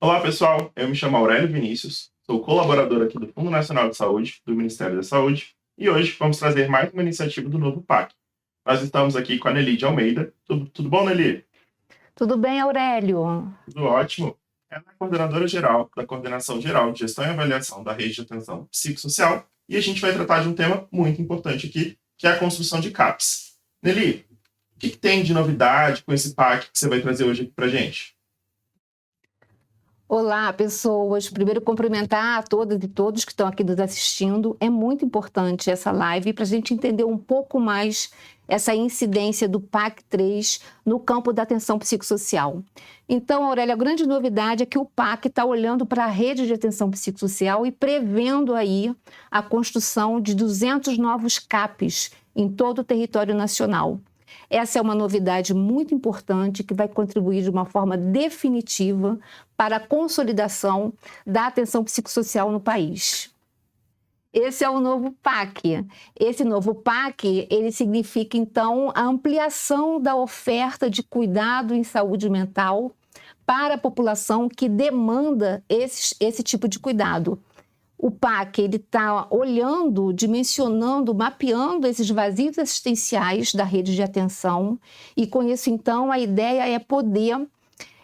Olá, pessoal. Eu me chamo Aurélio Vinícius, sou colaborador aqui do Fundo Nacional de Saúde, do Ministério da Saúde, e hoje vamos trazer mais uma iniciativa do novo PAC. Nós estamos aqui com a Nelly de Almeida. Tudo bom, Nelly? Tudo bem, Aurélio? Tudo ótimo. Ela é a coordenadora geral da Coordenação Geral de Gestão e Avaliação da Rede de Atenção Psicossocial, e a gente vai tratar de um tema muito importante aqui, que é a construção de CAPs. Nelly, o que tem de novidade com esse PAC que você vai trazer hoje aqui para a gente? Olá, pessoas. Primeiro, cumprimentar a todas e todos que estão aqui nos assistindo. É muito importante essa live para a gente entender um pouco mais essa incidência do PAC 3 no campo da atenção psicossocial. Então, Aurélia, a grande novidade é que o PAC está olhando para a rede de atenção psicossocial e prevendo aí a construção de 200 novos CAPs em todo o território nacional. Essa é uma novidade muito importante que vai contribuir de uma forma definitiva para a consolidação da atenção psicossocial no país. Esse é o novo PAC. Esse novo PAC, ele significa, então, a ampliação da oferta de cuidado em saúde mental para a população que demanda esse tipo de cuidado. O PAC está olhando, dimensionando, mapeando esses vazios assistenciais da rede de atenção e com isso, então, a ideia é poder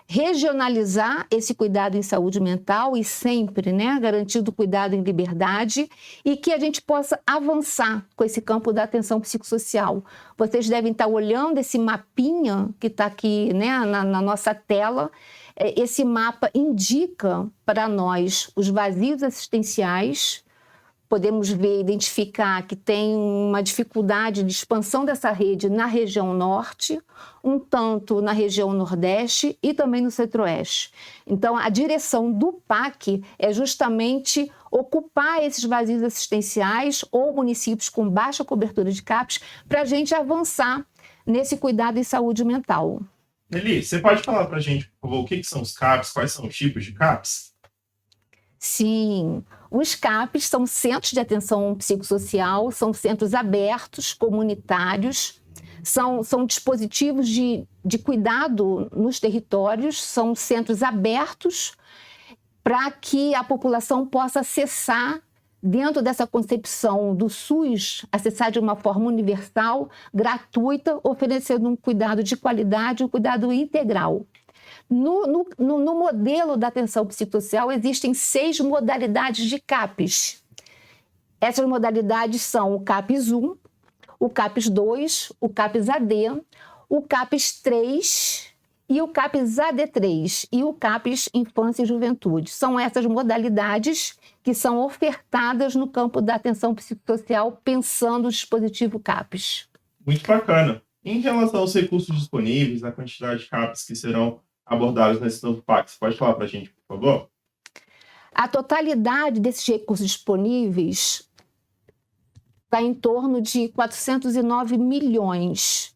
regionalizar esse cuidado em saúde mental e sempre, garantindo o cuidado em liberdade e que a gente possa avançar com esse campo da atenção psicossocial. Vocês devem estar olhando esse mapinha que está aqui na nossa tela. Esse mapa indica para nós os vazios assistenciais. Podemos identificar que tem uma dificuldade de expansão dessa rede na região norte, um tanto na região nordeste e também no centro-oeste. Então, a direção do PAC é justamente ocupar esses vazios assistenciais ou municípios com baixa cobertura de CAPs para a gente avançar nesse cuidado em saúde mental. Nelly, você pode falar para a gente, por favor, o que são os CAPs, quais são os tipos de CAPs? Sim, os CAPs são centros de atenção psicossocial, são centros abertos, comunitários, são dispositivos de cuidado nos territórios, são centros abertos para que a população possa acessar, dentro dessa concepção do SUS, acessar de uma forma universal, gratuita, oferecendo um cuidado de qualidade, um cuidado integral. No modelo da atenção psicossocial, existem 6 modalidades de CAPs. Essas modalidades são o CAPs 1, o CAPs 2, o CAPs AD, o CAPs 3 e o CAPs AD3 e o CAPs Infância e Juventude. São essas modalidades que são ofertadas no campo da atenção psicossocial, pensando o dispositivo CAPs. Muito bacana. Em relação aos recursos disponíveis, a quantidade de CAPs que serão abordados nesse novo PAC, você pode falar para a gente, por favor? A totalidade desses recursos disponíveis está em torno de 409 milhões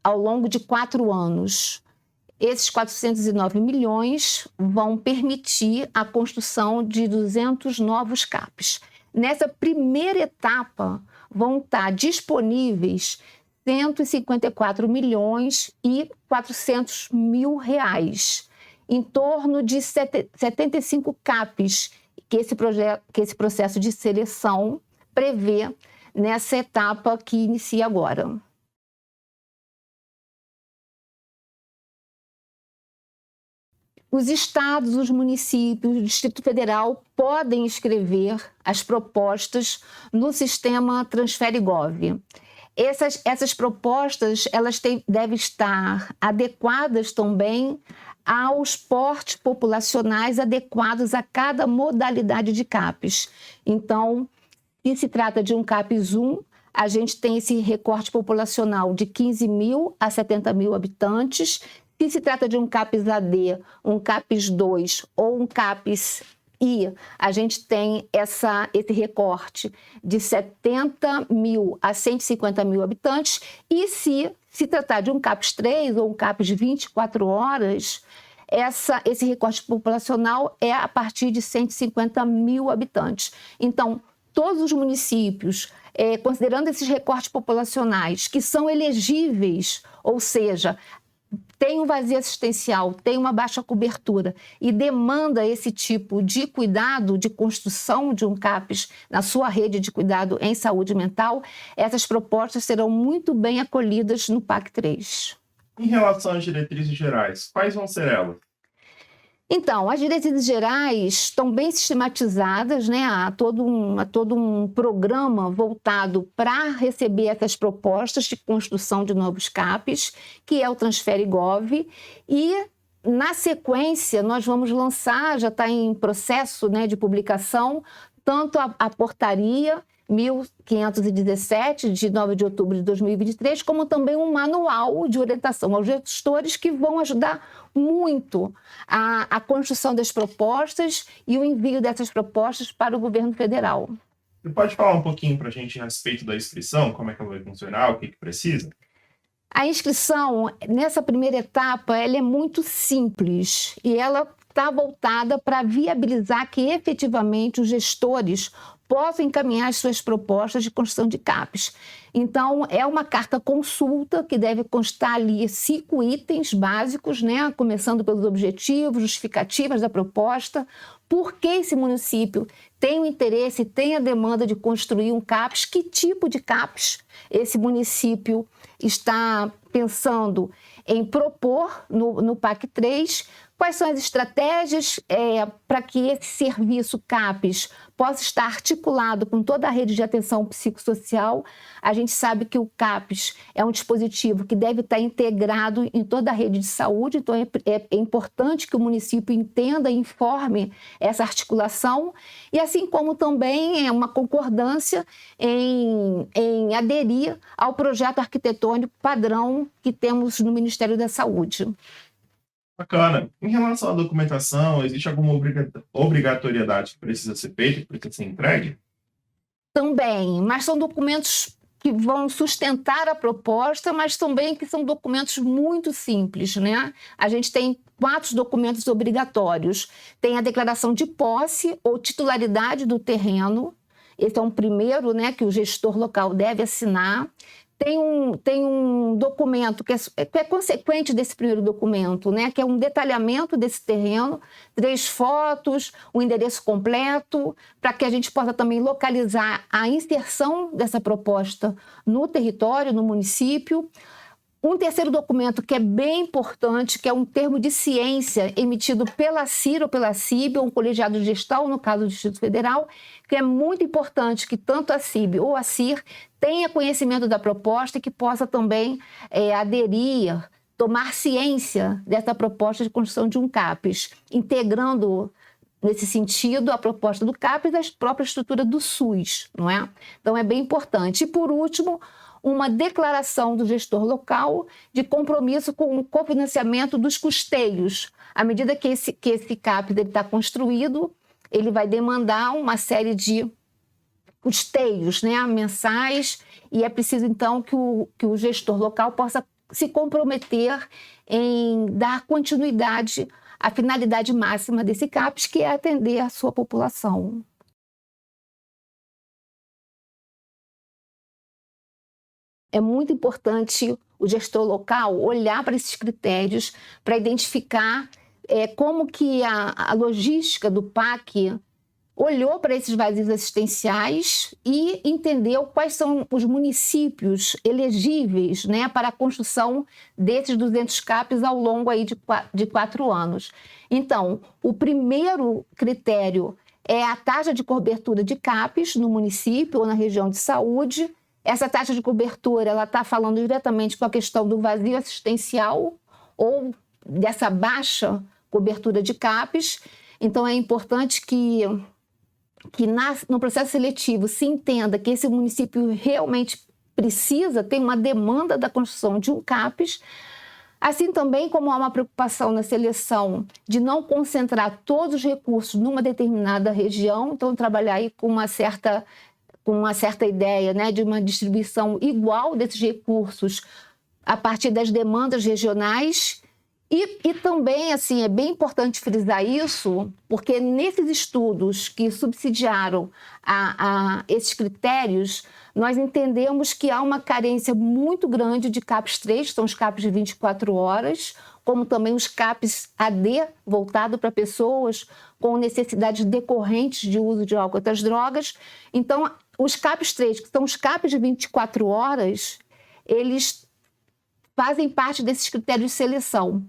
ao longo de 4 anos. Esses 409 milhões vão permitir a construção de 200 novos CAPs. Nessa primeira etapa, vão estar disponíveis 154 milhões e 400 mil reais, em torno de 75 CAPs que esse processo de seleção prevê nessa etapa que inicia agora. Os estados, os municípios, o Distrito Federal podem inscrever as propostas no sistema Transfere-Gov. Essas propostas devem estar adequadas também aos portes populacionais adequados a cada modalidade de CAPs. Então, se se trata de um CAPs 1, a gente tem esse recorte populacional de 15 mil a 70 mil habitantes. Se se trata de um CAPs AD, um CAPs 2 ou um CAPs I, a gente tem esse recorte de 70 mil a 150 mil habitantes. E se tratar de um CAPs 3 ou um CAPs de 24 horas, esse recorte populacional é a partir de 150 mil habitantes. Então, todos os municípios, considerando esses recortes populacionais que são elegíveis, ou seja, tem um vazio assistencial, tem uma baixa cobertura e demanda esse tipo de cuidado, de construção de um CAPS na sua rede de cuidado em saúde mental, essas propostas serão muito bem acolhidas no PAC 3. Em relação às diretrizes gerais, quais vão ser elas? Então, as diretrizes gerais estão bem sistematizadas, né? Há todo um programa voltado para receber essas propostas de construção de novos CAPs, que é o Transfere Gov, e na sequência nós vamos lançar, já está em processo, né, de publicação, tanto a portaria 1517, de 9 de outubro de 2023, como também um manual de orientação aos gestores que vão ajudar muito a construção das propostas e o envio dessas propostas para o governo federal. Você pode falar um pouquinho para a gente a respeito da inscrição, como é que ela vai funcionar, o que precisa? A inscrição, nessa primeira etapa, ela é muito simples e ela está voltada para viabilizar que efetivamente os gestores possam encaminhar as suas propostas de construção de CAPs. Então, é uma carta consulta que deve constar ali 5 itens básicos, né? Começando pelos objetivos, justificativas da proposta, por que esse município tem o interesse, tem a demanda de construir um CAPs, que tipo de CAPs esse município está pensando em propor no PAC 3, quais são as estratégias para que esse serviço CAPs possa estar articulado com toda a rede de atenção psicossocial. A gente sabe que o CAPs é um dispositivo que deve estar integrado em toda a rede de saúde, então é importante que o município entenda e informe essa articulação, e assim como também é uma concordância em aderir ao projeto arquitetônico padrão que temos no Ministério da Saúde. Bacana. Em relação à documentação, existe alguma obrigatoriedade que precisa ser feita, que precisa ser entregue? Também, mas são documentos que vão sustentar a proposta, mas também que são documentos muito simples, né? A gente tem 4 documentos obrigatórios. Tem a declaração de posse ou titularidade do terreno. Esse é um primeiro, né, que o gestor local deve assinar. Tem um documento que é consequente desse primeiro documento, né? Que é um detalhamento desse terreno, 3 fotos, o endereço completo, para que a gente possa também localizar a inserção dessa proposta no território, no município. Um terceiro documento que é bem importante, que é um termo de ciência emitido pela CIR ou pela CIB, ou um colegiado de gestão, no caso do Distrito Federal, que é muito importante que tanto a CIB ou a CIR tenha conhecimento da proposta e que possa também aderir, tomar ciência dessa proposta de construção de um CAPs, integrando nesse sentido a proposta do CAPs e a própria estrutura do SUS, não é? Então é bem importante. E por último, uma declaração do gestor local de compromisso com o cofinanciamento dos custeios. À medida que esse CAPs está construído, ele vai demandar uma série de custeios, né, mensais, e é preciso, então, que o gestor local possa se comprometer em dar continuidade à finalidade máxima desse CAPs, que é atender a sua população. É muito importante o gestor local olhar para esses critérios para identificar como que a logística do PAC olhou para esses vazios assistenciais e entendeu quais são os municípios elegíveis, né, para a construção desses 200 CAPs ao longo aí de 4 anos. Então, o primeiro critério é a taxa de cobertura de CAPs no município ou na região de saúde. Essa taxa de cobertura ela está falando diretamente com a questão do vazio assistencial ou dessa baixa cobertura de CAPs. Então, é importante que no processo seletivo se entenda que esse município realmente precisa, tem uma demanda da construção de um CAPs, assim também como há uma preocupação na seleção de não concentrar todos os recursos numa determinada região, então trabalhar aí com uma certa ideia, né, de uma distribuição igual desses recursos a partir das demandas regionais E também, assim, é bem importante frisar isso, porque nesses estudos que subsidiaram esses critérios, nós entendemos que há uma carência muito grande de CAPS-3, que são os CAPs de 24 horas, como também os CAPs AD, voltado para pessoas com necessidades decorrentes de uso de álcool e outras drogas. Então, os CAPs-3, que são os CAPs de 24 horas, eles fazem parte desses critérios de seleção.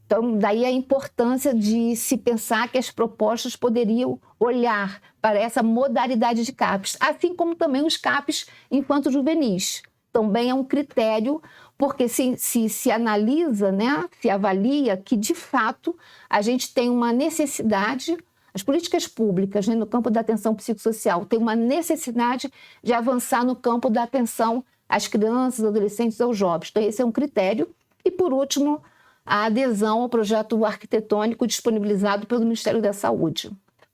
Então, daí a importância de se pensar que as propostas poderiam olhar para essa modalidade de CAPs, assim como também os CAPs infanto-juvenis. Também é um critério, porque se analisa, né, se avalia que, de fato, a gente tem uma necessidade, as políticas públicas, né, no campo da atenção psicossocial, tem uma necessidade de avançar no campo da atenção às crianças, adolescentes e aos jovens. Então, esse é um critério. E, por último, a adesão ao projeto arquitetônico disponibilizado pelo Ministério da Saúde.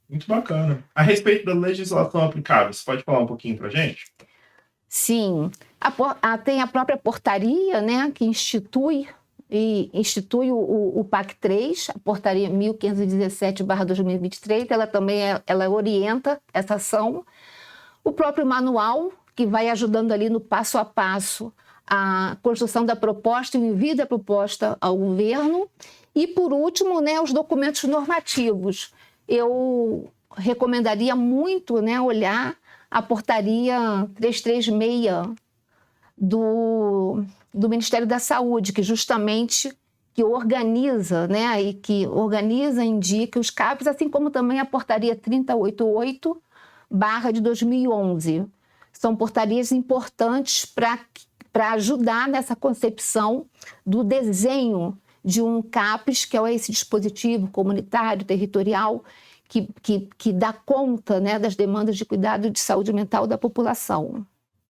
Muito bacana. A respeito da legislação aplicável, você pode falar um pouquinho para a gente? Sim. Tem a própria portaria, né, que institui o PAC-3, a portaria 1517/2023, ela também ela orienta essa ação. O próprio manual, que vai ajudando ali no passo a passo a construção da proposta e o envio da proposta ao governo. E, por último, né, os documentos normativos. Eu recomendaria muito, né, olhar a portaria 336 do Ministério da Saúde, que justamente organiza, né, e indica os CAPs, assim como também a portaria 3088/2011. São portarias importantes para ajudar nessa concepção do desenho de um CAPs, que é esse dispositivo comunitário, territorial, que dá conta, né, das demandas de cuidado de saúde mental da população.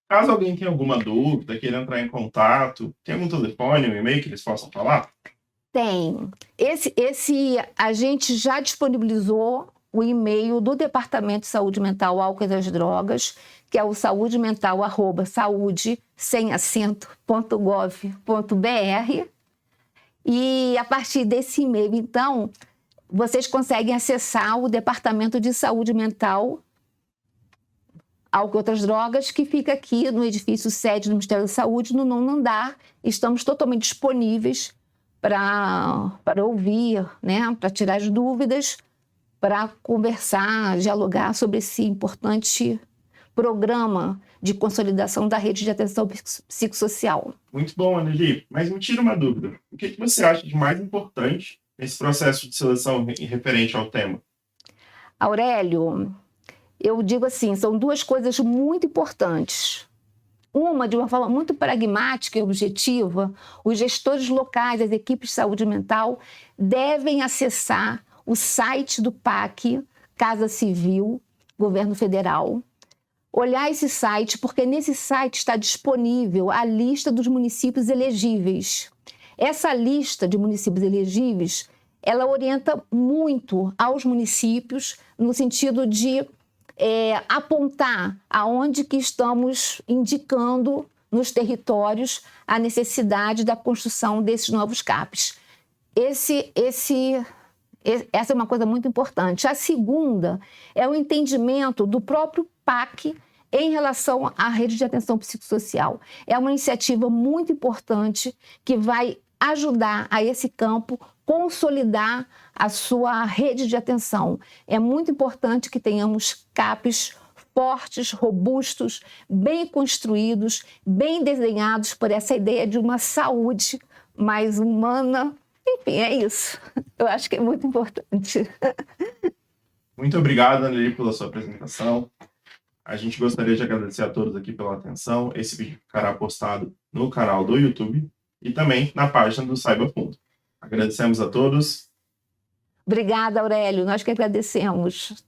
Caso alguém tenha alguma dúvida, queira entrar em contato, tem algum telefone, um e-mail que eles possam falar? Tem. A gente já disponibilizou o e-mail do Departamento de Saúde Mental, Álcool e das Drogas, que é o saudemental@saude.gov.br. E a partir desse e-mail, então, vocês conseguem acessar o Departamento de Saúde Mental, Álcool e outras Drogas, que fica aqui no edifício sede do Ministério da Saúde, no 9º andar. Estamos totalmente disponíveis para ouvir, né, para tirar as dúvidas, para conversar, dialogar sobre esse importante programa de consolidação da rede de atenção psicossocial. Muito bom, Anneli. Mas me tira uma dúvida. O que você acha de mais importante nesse processo de seleção referente ao tema? Aurélio, eu digo assim, são duas coisas muito importantes. Uma, de uma forma muito pragmática e objetiva, os gestores locais, as equipes de saúde mental, devem acessar o site do PAC, Casa Civil, Governo Federal. Olhar esse site, porque nesse site está disponível a lista dos municípios elegíveis. Essa lista de municípios elegíveis, ela orienta muito aos municípios no sentido de apontar aonde que estamos indicando nos territórios a necessidade da construção desses novos CAPs. Essa é uma coisa muito importante. A segunda é o entendimento do próprio PAC em relação à rede de atenção psicossocial. É uma iniciativa muito importante que vai ajudar a esse campo consolidar a sua rede de atenção. É muito importante que tenhamos CAPs fortes, robustos, bem construídos, bem desenhados por essa ideia de uma saúde mais humana. Enfim, é isso. Eu acho que é muito importante. Muito obrigado, Anneli, pela sua apresentação. A gente gostaria de agradecer a todos aqui pela atenção. Esse vídeo ficará postado no canal do YouTube e também na página do Saiba Fundo. Agradecemos a todos. Obrigada, Aurélio. Nós que agradecemos.